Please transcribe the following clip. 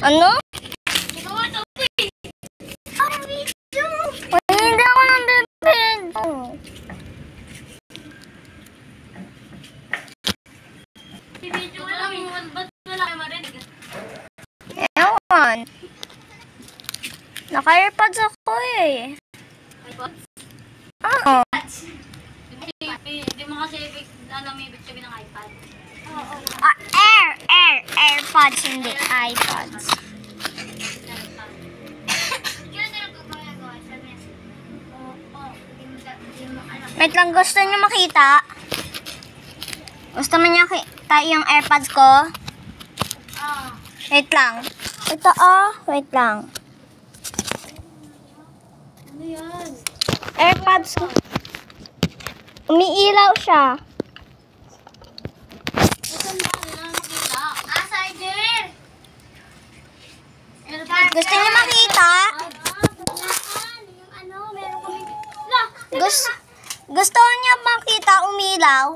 Ano? Ikaw nga to, eh. Ay, hindi ako nandito. Video ko lang yun. Ba't wala kayo marinig? Ewan. Naka-airpods ako eh. iPods? Oo. Hindi mo kasi alam yung ibig sabihin ng iPad. Airpods, hindi iPods. Wait lang, gusto niyo makita? Gusto mo niya kita yung AirPods ko? Wait lang. Ito wait lang. Ano yan? AirPods ko. Umiilaw siya. Saan ba? Hindi na makita. Cyber! Gusto niyo makita? Yung ano, meron kami... Gusto niyo makita umilaw?